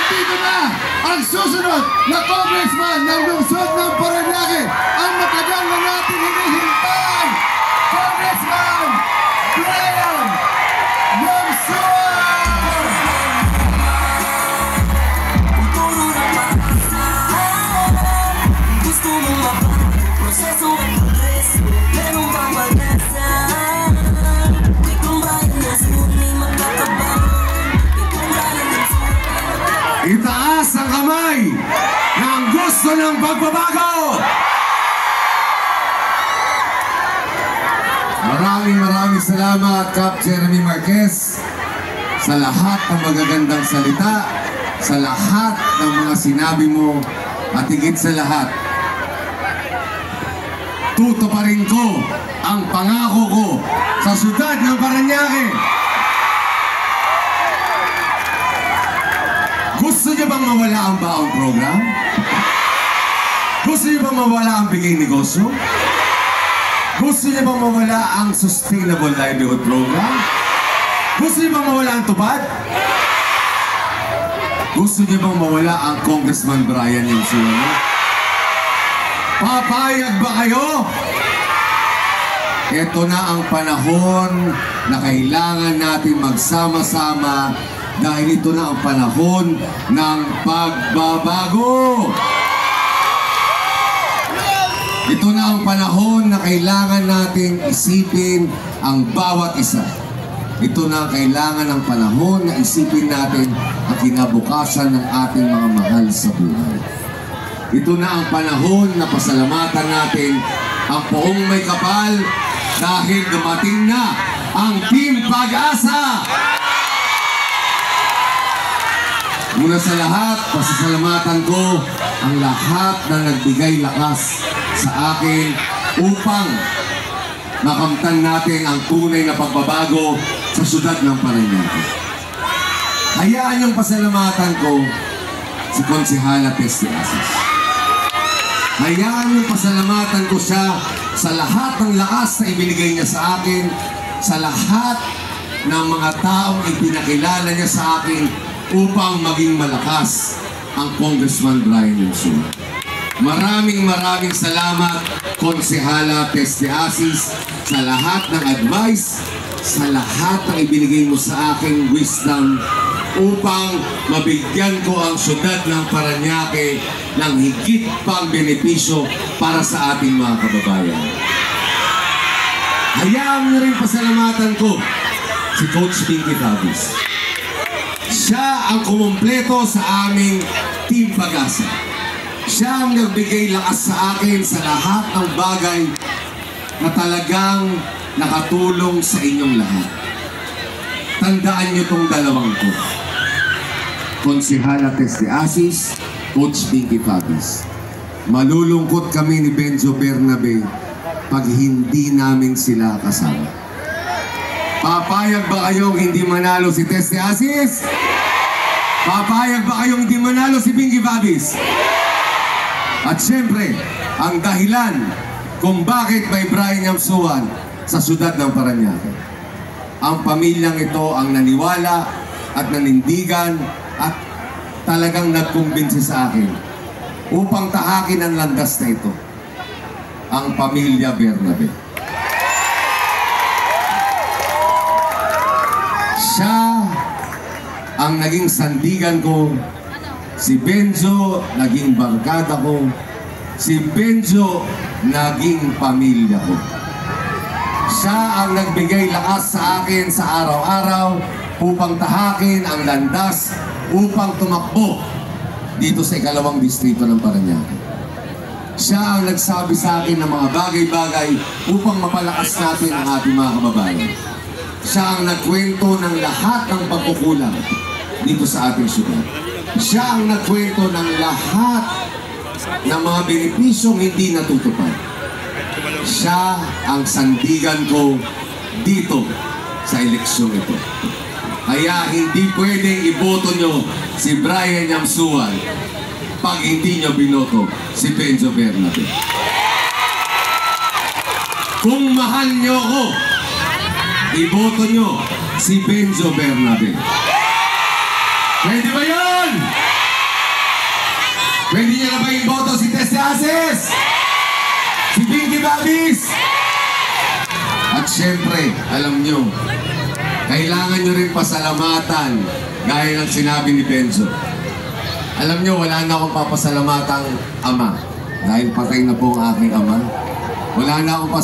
Dito na ang susunod na congressman ng lungsod ng Parañaque, ang matagal na natin hinihintay, Congressman Brian Yamsua! Gusto mong maproseso ang progreso, pero mawalasan. Ikong bayan ng sunay magkakabayan. Itaas ang kamay ng gusto ng pagbabago! Maraming salamat, Cap Jeremy Marquez, sa lahat ng magagandang salita, sa lahat ng mga sinabi mo, at higit sa lahat, tutuparin ko ang pangako ko sa syudad ng Parañaque. Gusto niyo bang mawala ang baong program? Gusto niyo bang mawala ang bigay negosyo? Gusto niyo bang mawala ang sustainable livelihood program? Gusto niyo bang mawala ang tupad? Gusto niyo bang mawala ang Congressman Brian Yamsua? Papayag ba kayo? Ito na ang panahon na kailangan natin magsama-sama dahil ito na ang panahon ng pagbabago. Ito na ang panahon na kailangan natin isipin ang bawat isa. Ito na ang kailangan ng panahon na isipin natin ang kinabukasan ng ating mga mahal sa buhay. Ito na ang panahon na pasalamatan natin ang Poong May Kapal dahil dumating na ang Team Pag-asa! Muna sa lahat, pasasalamatan ko ang lahat na nagbigay lakas sa akin upang makamtan natin ang tunay na pagbabago sa syudad ng Parañaque. Hayaan niyong pasalamatan ko si Konsehala Testy Asis. Hayaan niyong pasalamatan ko siya sa lahat ng lakas na ibinigay niya sa akin, sa lahat ng mga taong ipinakilala niya sa akin upang maging malakas ang Congressman Brian Yamsua. Maraming salamat, Konsehala Testy Asis, sa lahat ng advice, sa lahat ng ibinigay mo sa aking wisdom upang mabigyan ko ang syudad ng Parañaque ng higit pang benepisyo para sa ating mga kababayan. Hayaan niyo rin pasalamatan ko si Coach Pinky Fabius. Siya ang kumumpleto sa aming Team Pag-asa. Siya ang nagbigay lakas sa akin sa lahat ng bagay na talagang nakatulong sa inyong lahat. Tandaan niyo tong dalawang ko. Konsehala Testy Asis, Coach Pinky Fabius. Malulungkot kami ni Benjo Bernabe pag hindi namin sila kasama. Papayag ba kayong hindi manalo si Testy Asis? Papayag ba kayong hindi manalo si Pinky Fabius? At syempre, ang dahilan kung bakit may Brian Yamsua sa syudad ng Parañaque. Ang pamilyang ito ang naniwala at nanindigan at talagang nagkumbinsi sa akin upang tahakin ang landas na ito. Ang pamilya Bernabe. Siya ang naging sandigan ko, si Benjo naging barkada ko, si Benjo naging pamilya ko. Siya ang nagbigay lakas sa akin sa araw-araw upang tahakin ang landas upang tumakbo dito sa ikalawang distrito ng Parañaque. Siya ang nagsabi sa akin ng mga bagay-bagay upang mapalakas natin ang ating mga kababayan. Siya ang nagkwento ng lahat ng pagkukulang dito sa ating syudad. Siya ang nagkwento ng lahat ng mga benepisyong hindi natutupad. Siya ang sandigan ko dito sa eleksyon ito. Kaya hindi pwedeng iboto nyo si Brian Yamsua pag hindi nyo binoto si Benjo Bernabe. Kung mahal nyo ako, iboto nyo si Benjo Bernabe. Pwede ba yun? Pwede niya na ba yung boto si Tessie Aces? Si Pinky Babis? At syempre, alam nyo, kailangan nyo rin pasalamatan gaya ng sinabi ni Benzo. Alam nyo, wala na akong papasalamatang ama dahil patay na po ang aking ama. Wala na akong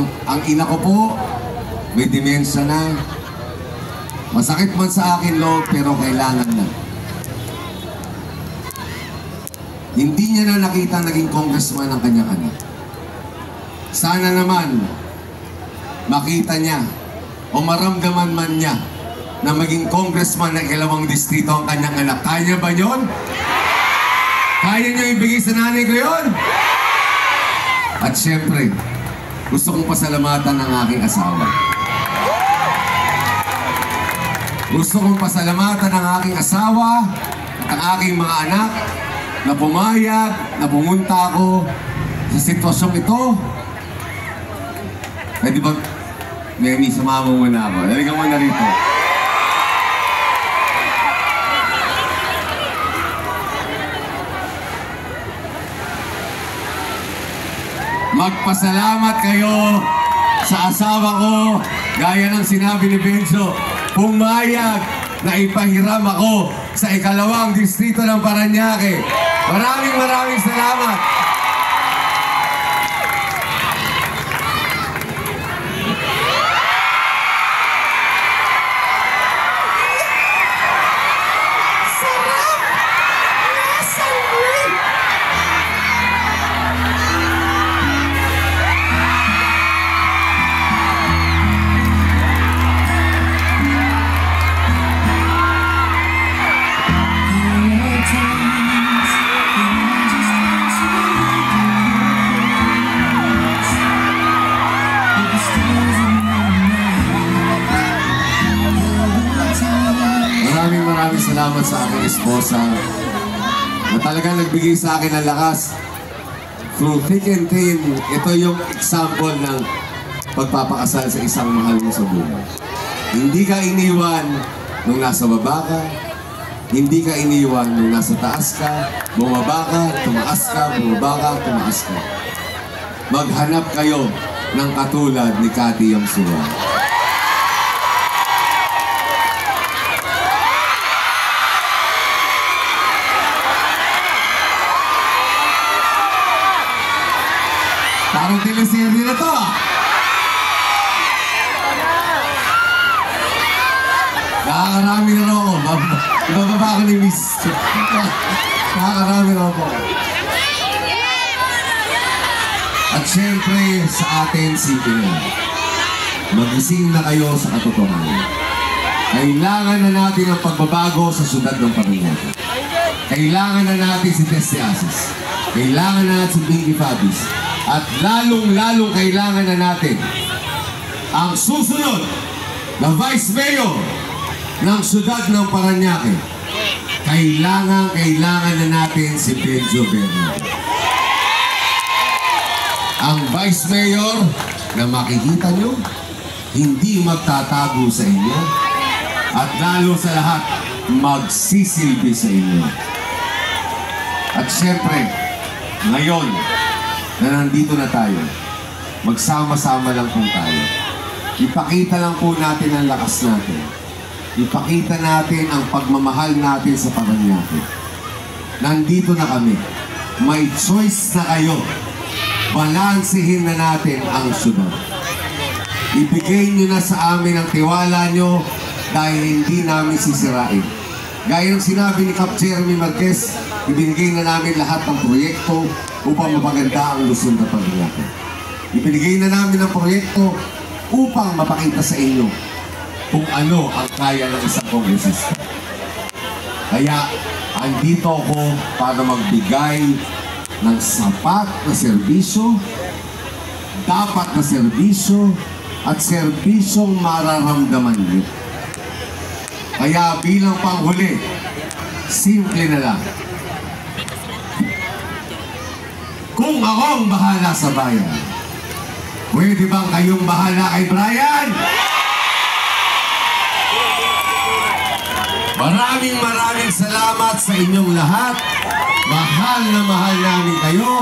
ang ina ko po, may demensya na. Masakit man sa akin loob, pero kailangan na. Hindi niya na nakita naging congressman ang kanyang anak. Sana naman makita niya o maramdaman man niya na maging congressman ng ikalawang distrito ang kanyang anak. Kaya ba yun? Kaya niya ibigay sa nanay ko yun? At syempre, gusto kong pasalamatan ang aking asawa. Gusto kong pasalamatan ang aking asawa at ang aking mga anak na pumayag, na pumunta ako sa sitwasyong ito. Pwede ba, Memi, sumama muna ako. Naligang mo na rito. Magpasalamat kayo sa asawa ko, gaya ng sinabi ni Benzo, pumayag na ipahiram ako sa ikalawang distrito ng Parañaque. Maraming salamat. Maraming salamat sa aking esposa na talagang nagbigay sa akin ng lakas through thick and thin. Ito yung example ng pagpapakasal sa isang mahal mo sa buhay. Hindi ka iniwan nung nasa baba ka, hindi ka iniwan nung nasa taas ka, bumaba ka, tumaas ka, bumaba ka, tumaas ka. Maghanap kayo ng katulad ni Cathy Yamsua. Parang teleserye na to. Nakakarami na rin ako. Ibababa ko ni Miss. Nakakarami na ako. At syempre sa atin, sipin. Magising na kayo sa katotohanan. Kailangan na natin ang pagbabago sa syudad ng Parañaque. Kailangan na natin si Tessie Aces. Kailangan na natin si Pinky Babis. At lalong-lalong kailangan na natin ang susunod na Vice Mayor ng siyudad ng Parañaque. Kailangan na natin si Benjo Bernal. Ang Vice Mayor na makikita nyo, hindi magtatago sa inyo at lalo sa lahat, magsisilbi sa inyo. At syempre, ngayon, na nandito na tayo, magsama-sama lang po tayo. Ipakita lang po natin ang lakas natin. Ipakita natin ang pagmamahal natin sa Parañaque. Nandito na kami. May choice na kayo. Balansehin na natin ang syudad. Ibigay nyo na sa amin ang tiwala nyo dahil hindi namin sisirain. Gaya ng sinabi ni Cap Jeremy Marquez, ibinigay na namin lahat ng proyekto upang mapaganda ang Luzon na Parañaque. Ibinigay na namin ang proyekto upang mapakita sa inyo kung ano ang kaya ng isang kongresista. Kaya, andito ako para magbigay ng sapat na serbisyo, dapat na serbisyo, at serbisyong mararamdaman niyo. Kaya bilang panghuli, simple na lang. Kung akong bahala sa bayan, pwede bang kayong bahala kay Brian? Maraming salamat sa inyong lahat. Mahal na mahal namin kayo.